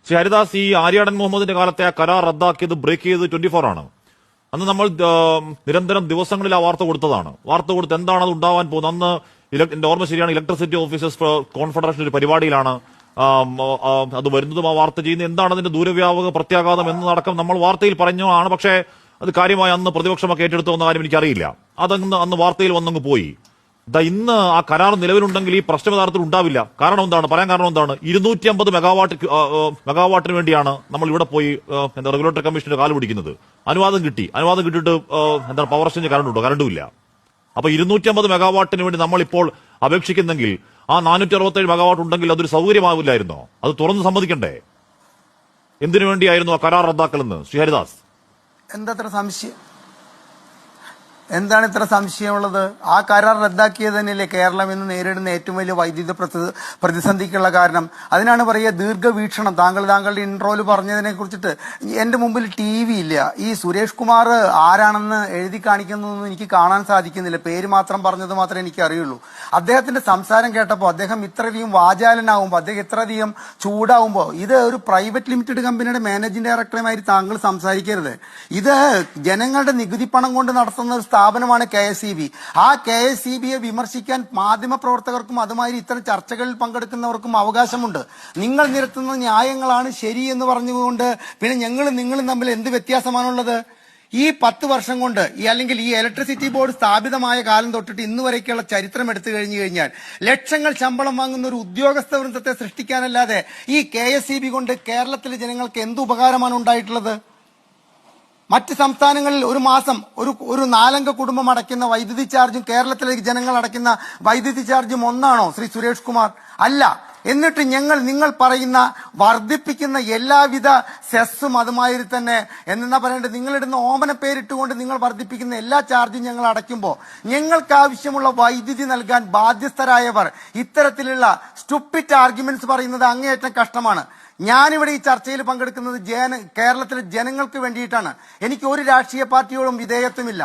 ശ്രീ ഹരിദാസ്, ഈ ആര്യാടൻ മുഹമ്മദിന്റെ കാലത്തെ ആ കരാർ റദ്ദാക്കിയത് ബ്രേക്ക് ചെയ്ത് 24 ആണ്. അന്ന് നമ്മൾ നിരന്തരം ദിവസങ്ങളിൽ ആ വാർത്ത കൊടുത്തതാണ്. വാർത്ത കൊടുത്ത് എന്താണ് അത് ഉണ്ടാവാൻ പോകുന്നത്? അന്ന് എന്റെ ഓർമ്മ ശരിയാണ്, ഇലക്ട്രിസിറ്റി ഓഫീസേഴ്സ് കോൺഫെഡറേഷൻ ഒരു പരിപാടിയിലാണ് അത് വരുന്നതും ആ വാർത്ത ചെയ്യുന്നത്. എന്താണ് അതിന്റെ ദൂരവ്യാപക പ്രത്യാഘാതം എന്നതടക്കം നമ്മൾ വാർത്തയിൽ പറഞ്ഞതാണ്. പക്ഷേ അത് കാര്യമായി അന്ന് പ്രതിപക്ഷമൊക്കെ ഏറ്റെടുത്തു വന്ന കാര്യം എനിക്കറിയില്ല. അന്ന് വാർത്തയിൽ വന്നങ്ങ് പോയി. ഇന്ന് ആ കരാർ നിലവിലുണ്ടെങ്കിൽ ഈ പ്രശ്നം യഥാർത്ഥത്തിൽ ഉണ്ടാവില്ല. കാരണം എന്താണ്? പറയാൻ കാരണം എന്താണ്? 250 മെഗാവാട്ടിന് വേണ്ടിയാണ് നമ്മൾ ഇവിടെ പോയി റെഗുലേറ്ററി കമ്മീഷന്റെ കാല് പിടിക്കുന്നത്. അനുവാദം കിട്ടിയിട്ട് എന്താണ് പവർ എക്സ്ചേഞ്ച് കറണ്ടുണ്ടോ? കറണ്ടുമില്ല. അപ്പൊ 250 മെഗാവാട്ടിന് വേണ്ടി നമ്മളിപ്പോൾ അപേക്ഷിക്കുന്നെങ്കിൽ ആ 467 മെഗാവാട്ട് ഉണ്ടെങ്കിൽ അതൊരു സൗകര്യമാവില്ലായിരുന്നോ? അത് തുറന്ന് സമ്മതിക്കണ്ടേ? എന്തിനു വേണ്ടിയായിരുന്നു ആ കരാർ റദ്ദാക്കലെന്ന് ശ്രീ ഹരിദാസ്? എന്താണ് ഇത്ര സംശയമുള്ളത്? ആ കരാർ റദ്ദാക്കിയത് തന്നെയല്ലേ കേരളം ഇന്ന് നേരിടുന്ന ഏറ്റവും വലിയ വൈദ്യുത പ്രതിസന്ധിക്കുള്ള കാരണം. അതിനാണ് പറയുക ദീർഘവീക്ഷണം. താങ്കളുടെ ഇൻട്രോയിൽ പറഞ്ഞതിനെ കുറിച്ചിട്ട് എന്റെ മുമ്പിൽ TV ഇല്ല. ഈ സുരേഷ് കുമാർ ആരാണെന്ന് എഴുതി കാണിക്കുന്നതൊന്നും എനിക്ക് കാണാൻ സാധിക്കുന്നില്ല. പേര് മാത്രം പറഞ്ഞത് മാത്രമേ എനിക്ക് അറിയുള്ളൂ. അദ്ദേഹത്തിന്റെ സംസാരം കേട്ടപ്പോൾ അദ്ദേഹം ഇത്രയധികം വാചാലനാവുമ്പോൾ, അദ്ദേഹം ഇത്രയധികം ചൂടാവുമ്പോൾ, ഇത് ഒരു പ്രൈവറ്റ് ലിമിറ്റഡ് കമ്പനിയുടെ മാനേജിംഗ് ഡയറക്ടറുമായി താങ്കൾ സംസാരിക്കരുത്. ഇത് ജനങ്ങളുടെ നികുതി പണം കൊണ്ട് നടത്തുന്ന ഒരു സ്ഥാപനമാണ് KSEB. ആ KSEBയെ വിമർശിക്കാൻ മാധ്യമപ്രവർത്തകർക്കും അതുമാതിരി ഇത്തരം ചർച്ചകളിൽ പങ്കെടുക്കുന്നവർക്കും അവകാശമുണ്ട്. നിങ്ങൾ നിരത്തുന്ന ന്യായങ്ങളാണ് ശരി എന്ന് പറഞ്ഞുകൊണ്ട് പിന്നെ നിങ്ങളും തമ്മിൽ എന്ത് വ്യത്യാസമാണുള്ളത്? ഈ 10 വർഷം കൊണ്ട് അല്ലെങ്കിൽ ഈ ഇലക്ട്രിസിറ്റി ബോർഡ് സ്ഥാപിതമായ കാലം തൊട്ടിട്ട് ഇന്ന് വരേക്കുള്ള ചരിത്രം എടുത്തു കഴിഞ്ഞാൽ ലക്ഷങ്ങൾ ശമ്പളം വാങ്ങുന്ന ഒരു ഉദ്യോഗസ്ഥ വൃന്ദത്തെ സൃഷ്ടിക്കാനല്ലാതെ ഈ KSEB കൊണ്ട് കേരളത്തിലെ ജനങ്ങൾക്ക് എന്ത് ഉപകാരമാണ് ഉണ്ടായിട്ടുള്ളത്? മറ്റ് സംസ്ഥാനങ്ങളിൽ ഒരു മാസം ഒരു 4 അംഗ കുടുംബം അടയ്ക്കുന്ന വൈദ്യുതി ചാർജും കേരളത്തിലെ ജനങ്ങൾ അടയ്ക്കുന്ന വൈദ്യുതി ചാർജും ഒന്നാണോ ശ്രീ സുരേഷ് കുമാർ? അല്ല. എന്നിട്ട് നിങ്ങൾ പറയുന്ന വർദ്ധിപ്പിക്കുന്ന എല്ലാവിധ സെസ്സും അതുമാതിരി തന്നെ എന്നാ പറയേണ്ടത്, നിങ്ങളിടുന്ന ഓമന പേരിട്ടുകൊണ്ട് നിങ്ങൾ വർദ്ധിപ്പിക്കുന്ന എല്ലാ ചാർജും ഞങ്ങൾ അടയ്ക്കുമ്പോൾ ഞങ്ങൾക്ക് ആവശ്യമുള്ള വൈദ്യുതി നൽകാൻ ബാധ്യസ്ഥരായവർ ഇത്തരത്തിലുള്ള സ്റ്റുപ്പിഡ് ആർഗ്യുമെന്റ്സ് പറയുന്നത് അങ്ങേയറ്റം കഷ്ടമാണ്. ഞാനിവിടെ ഈ ചർച്ചയിൽ പങ്കെടുക്കുന്നത് കേരളത്തിലെ ജനങ്ങൾക്ക് വേണ്ടിയിട്ടാണ്. എനിക്ക് ഒരു രാഷ്ട്രീയ പാർട്ടിയോടും വിധേയത്വമില്ല.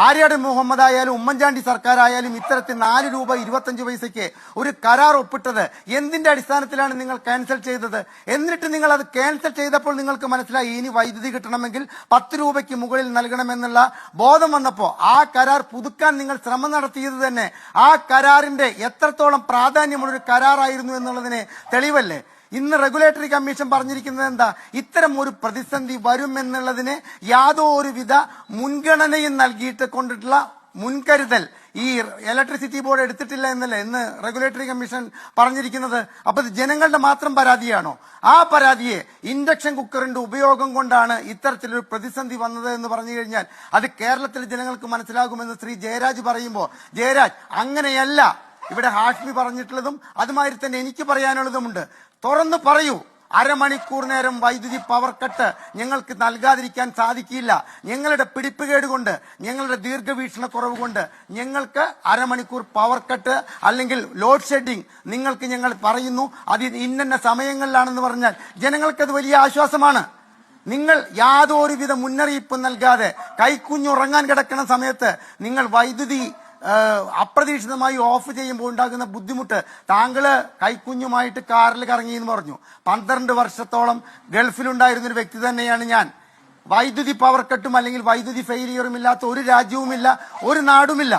ആര്യാടൻ മുഹമ്മദ് ആയാലും ഉമ്മൻചാണ്ടി സർക്കാരായാലും ഇത്തരത്തിൽ 4 രൂപ 25 പൈസയ്ക്ക് ഒരു കരാർ ഒപ്പിട്ടത് എന്തിന്റെ അടിസ്ഥാനത്തിലാണ് നിങ്ങൾ ക്യാൻസൽ ചെയ്തത്? എന്നിട്ട് നിങ്ങൾ അത് ക്യാൻസൽ ചെയ്തപ്പോൾ നിങ്ങൾക്ക് മനസ്സിലായി ഇനി വൈദ്യുതി കിട്ടണമെങ്കിൽ 10 രൂപയ്ക്ക് മുകളിൽ നൽകണമെന്നുള്ള ബോധം വന്നപ്പോൾ ആ കരാർ പുതുക്കാൻ നിങ്ങൾ ശ്രമം നടത്തിയത് തന്നെ ആ കരാറിന്റെ എത്രത്തോളം പ്രാധാന്യമുള്ളൊരു കരാറായിരുന്നു എന്നുള്ളതിന് തെളിവല്ലേ? ഇന്ന് റെഗുലേറ്ററി കമ്മീഷൻ പറഞ്ഞിരിക്കുന്നത് എന്താ? ഇത്തരം ഒരു പ്രതിസന്ധി വരുമെന്നുള്ളതിന് യാതൊരുവിധ മുൻഗണനയും നൽകിയിട്ട് കൊണ്ടിട്ടുള്ള മുൻകരുതൽ ഈ ഇലക്ട്രിസിറ്റി ബോർഡ് എടുത്തിട്ടില്ല എന്നല്ലേ ഇന്ന് റെഗുലേറ്ററി കമ്മീഷൻ പറഞ്ഞിരിക്കുന്നത്. അപ്പൊ ഇത് ജനങ്ങളുടെ മാത്രം പരാതിയാണോ? ആ പരാതിയെ ഇൻഡക്ഷൻ കുക്കറിന്റെ ഉപയോഗം കൊണ്ടാണ് ഇത്തരത്തിലൊരു പ്രതിസന്ധി വന്നത് എന്ന് പറഞ്ഞു കഴിഞ്ഞാൽ അത് കേരളത്തിലെ ജനങ്ങൾക്ക് മനസ്സിലാകുമെന്ന് ശ്രീ ജയരാജ് പറയുമ്പോൾ, ജയരാജ് അങ്ങനെയല്ല. ഇവിടെ ഹാഷ്മി പറഞ്ഞിട്ടുള്ളതും അതുമാതിരി തന്നെ എനിക്ക് പറയാനുള്ളതുമുണ്ട്. തുറന്നു പറയൂ. അരമണിക്കൂർ നേരം വൈദ്യുതി പവർ കട്ട് ഞങ്ങൾക്ക് നൽകാതിരിക്കാൻ സാധിക്കില്ല. ഞങ്ങളുടെ പിടിപ്പുകേട് കൊണ്ട്, ഞങ്ങളുടെ ദീർഘവീക്ഷണക്കുറവ് കൊണ്ട് ഞങ്ങൾക്ക് അരമണിക്കൂർ പവർ കട്ട് അല്ലെങ്കിൽ ലോഡ് ഷെഡിങ് നിങ്ങൾക്ക് ഞങ്ങൾ പറയുന്നു. അത് ഇന്ന സമയങ്ങളിലാണെന്ന് പറഞ്ഞാൽ ജനങ്ങൾക്കത് വലിയ ആശ്വാസമാണ്. നിങ്ങൾ യാതൊരുവിധ മുന്നറിയിപ്പ് നൽകാതെ കൈക്കുഞ്ഞുറങ്ങാൻ കിടക്കുന്ന സമയത്ത് നിങ്ങൾ വൈദ്യുതി അപ്രതീക്ഷിതമായി ഓഫ് ചെയ്യുമ്പോൾ ഉണ്ടാകുന്ന ബുദ്ധിമുട്ട്. താങ്കള് കൈക്കുഞ്ഞുമായിട്ട് കാറിൽ കറങ്ങി എന്ന് പറഞ്ഞു. 12 വർഷത്തോളം ഗൾഫിലുണ്ടായിരുന്ന ഒരു വ്യക്തി തന്നെയാണ് ഞാൻ. വൈദ്യുതി പവർ കട്ടും അല്ലെങ്കിൽ വൈദ്യുതി ഫെയിലിയറും ഇല്ലാത്ത ഒരു രാജ്യവുമില്ല, ഒരു നാടുമില്ല.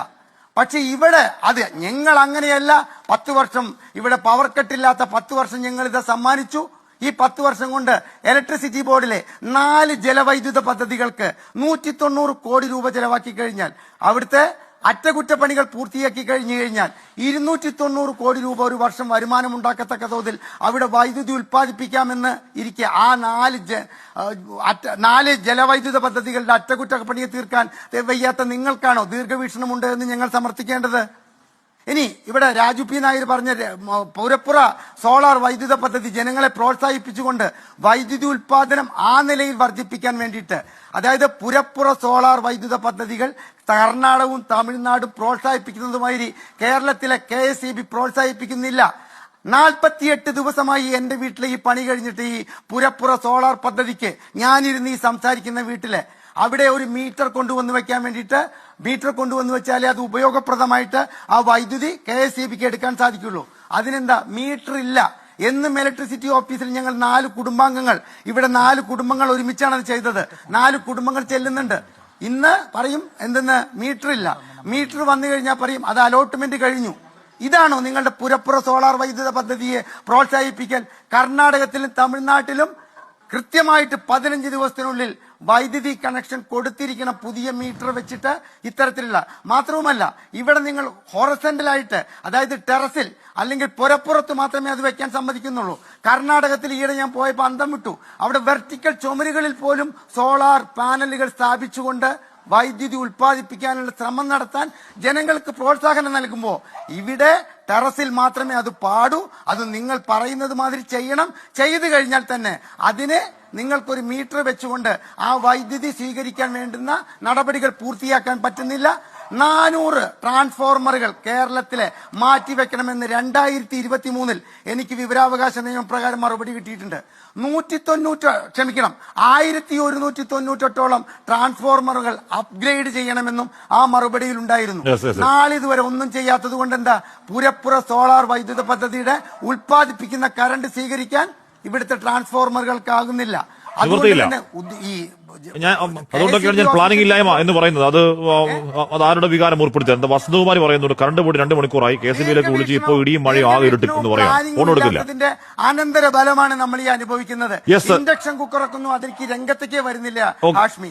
പക്ഷെ ഇവിടെ അത് ഞങ്ങൾ അങ്ങനെയല്ല. 10 വർഷം ഇവിടെ പവർ കട്ടില്ലാത്ത 10 വർഷം ഞങ്ങൾ ഇത് സമ്മാനിച്ചു. ഈ 10 വർഷം കൊണ്ട് ഇലക്ട്രിസിറ്റി ബോർഡിലെ 4 ജലവൈദ്യുത പദ്ധതികൾക്ക് 190 കോടി രൂപ ചെലവാക്കി കഴിഞ്ഞാൽ, അവിടുത്തെ അറ്റകുറ്റപ്പണികൾ പൂർത്തിയാക്കി കഴിഞ്ഞു കഴിഞ്ഞാൽ 290 കോടി രൂപ ഒരു വർഷം വരുമാനം ഉണ്ടാക്കത്തക്ക തോതിൽ അവിടെ വൈദ്യുതി ഉൽപ്പാദിപ്പിക്കാമെന്ന് ഇരിക്കെ ആ 4 ജലവൈദ്യുത പദ്ധതികളുടെ അറ്റകുറ്റപ്പണിയെ തീർക്കാൻ വയ്യാത്ത നിങ്ങൾക്കാണോ ദീർഘവീക്ഷണമുണ്ട് എന്ന് ഞങ്ങൾ സമർത്ഥിക്കേണ്ടത്? ഇനി ഇവിടെ രാജു പി നായർ പറഞ്ഞ പുരപ്പുറ സോളാർ വൈദ്യുത പദ്ധതി ജനങ്ങളെ പ്രോത്സാഹിപ്പിച്ചുകൊണ്ട് വൈദ്യുതി ഉൽപാദനം ആ നിലയിൽ വർദ്ധിപ്പിക്കാൻ വേണ്ടിയിട്ട്, അതായത് പുരപ്പുറ സോളാർ വൈദ്യുത പദ്ധതികൾ കർണാടകവും തമിഴ്നാടും പ്രോത്സാഹിപ്പിക്കുന്നതുമായി കേരളത്തിലെ KSEB പ്രോത്സാഹിപ്പിക്കുന്നില്ല. 48 ദിവസമായി എന്റെ വീട്ടിലെ ഈ പണി കഴിഞ്ഞിട്ട് ഈ പുരപ്പുറ സോളാർ പദ്ധതിക്ക് ഞാനിരുന്ന് ഈ സംസാരിക്കുന്ന വീട്ടിലെ അവിടെ ഒരു മീറ്റർ കൊണ്ടുവന്ന് വെക്കാൻ വേണ്ടിയിട്ട്, മീറ്റർ കൊണ്ടുവന്ന് വെച്ചാലേ അത് ഉപയോഗപ്രദമായിട്ട് ആ വൈദ്യുതി KSEBക്ക് എടുക്കാൻ സാധിക്കുള്ളൂ. അതിനെന്താ മീറ്റർ ഇല്ല. എന്നും ഇലക്ട്രിസിറ്റി ഓഫീസിൽ ഞങ്ങൾ 4 കുടുംബാംഗങ്ങൾ, ഇവിടെ 4 കുടുംബങ്ങൾ ഒരുമിച്ചാണ് അത് ചെയ്തത്. 4 കുടുംബങ്ങൾ ചെല്ലുന്നുണ്ട്. ഇന്ന് പറയും എന്തെന്ന് മീറ്റർ ഇല്ല. മീറ്റർ വന്നു കഴിഞ്ഞാൽ പറയും അത് അലോട്ട്മെന്റ് കഴിഞ്ഞു. ഇതാണോ നിങ്ങളുടെ പുരപ്പുറ സോളാർ വൈദ്യുത പദ്ധതിയെ പ്രോത്സാഹിപ്പിക്കാൻ? കർണാടകത്തിലും തമിഴ്നാട്ടിലും കൃത്യമായിട്ട് 15 ദിവസത്തിനുള്ളിൽ വൈദ്യുതി കണക്ഷൻ കൊടുത്തിരിക്കണം, പുതിയ മീറ്റർ വെച്ചിട്ട്. ഇത്തരത്തിലുള്ള മാത്രവുമല്ല, ഇവിടെ നിങ്ങൾ ഹൊറസെന്റലായിട്ട്, അതായത് ടെറസിൽ അല്ലെങ്കിൽ പുരപ്പുറത്ത് മാത്രമേ അത് വെക്കാൻ സമ്മതിക്കുന്നുള്ളൂ. കർണാടകത്തിൽ ഈയിടെ ഞാൻ പോയപ്പോൾ അന്തം വിട്ടു. അവിടെ വെർട്ടിക്കൽ ചുമരുകളിൽ പോലും സോളാർ പാനലുകൾ സ്ഥാപിച്ചുകൊണ്ട് വൈദ്യുതി ഉൽപ്പാദിപ്പിക്കാനുള്ള ശ്രമം നടത്താൻ ജനങ്ങൾക്ക് പ്രോത്സാഹനം നൽകുമ്പോൾ ഇവിടെ ടെറസിൽ മാത്രമേ അത് പാടൂ. അത് നിങ്ങൾ പറയുന്നത് മാതിരി ചെയ്യണം. ചെയ്തു കഴിഞ്ഞാൽ തന്നെ അതിന് നിങ്ങൾക്കൊരു മീറ്റർ വെച്ചുകൊണ്ട് ആ വൈദ്യുതി സ്വീകരിക്കാൻ വേണ്ടുന്ന നടപടികൾ പൂർത്തിയാക്കാൻ പറ്റുന്നില്ല. 400 ട്രാൻസ്ഫോർമറുകൾ കേരളത്തിലെ മാറ്റിവെക്കണമെന്ന് 2023 എനിക്ക് വിവരാവകാശ നിയമപ്രകാരം മറുപടി കിട്ടിയിട്ടുണ്ട്. 1198 ട്രാൻസ്ഫോർമറുകൾ അപ്ഗ്രേഡ് ചെയ്യണമെന്നും ആ മറുപടിയിൽ ഉണ്ടായിരുന്നു. നാളിതുവരെ ഒന്നും ചെയ്യാത്തത് കൊണ്ട് എന്താ? പുരപ്പുറ സോളാർ വൈദ്യുത പദ്ധതിയുടെ ഉൽപ്പാദിപ്പിക്കുന്ന കറണ്ട് സ്വീകരിക്കാൻ ഇവിടുത്തെ ട്രാൻസ്ഫോർമറുകൾക്കാകുന്നില്ല. അതുകൊണ്ടൊക്കെയാണ് ഞാൻ പ്ലാനിംഗ് ഇല്ലായ്മ എന്ന് പറയുന്നത്. അത് ആരുടെ വികാരം ഉൾപ്പെടുത്തുക? എന്താ വസന്തകുമാരി പറയുന്നുണ്ട്, കറണ്ട് പോയിട്ട് 2 മണിക്കൂറായി, KCB-യിലേക്ക് വിളിച്ച് ഇപ്പോൾ ഇടിയും മഴയും ആകെ ഇരുട്ടും എന്ന് പറയാം. ഫോൺ കൊടുക്കില്ല. അനന്തര ഫലമാണ് നമ്മൾ ഈ അനുഭവിക്കുന്നത്. ഇൻഡക്ഷൻ കുക്കറൊക്കെ ഒന്നും അതിലേക്ക് രംഗത്തേക്കേ വരുന്നില്ല. ഹാഷ്മി.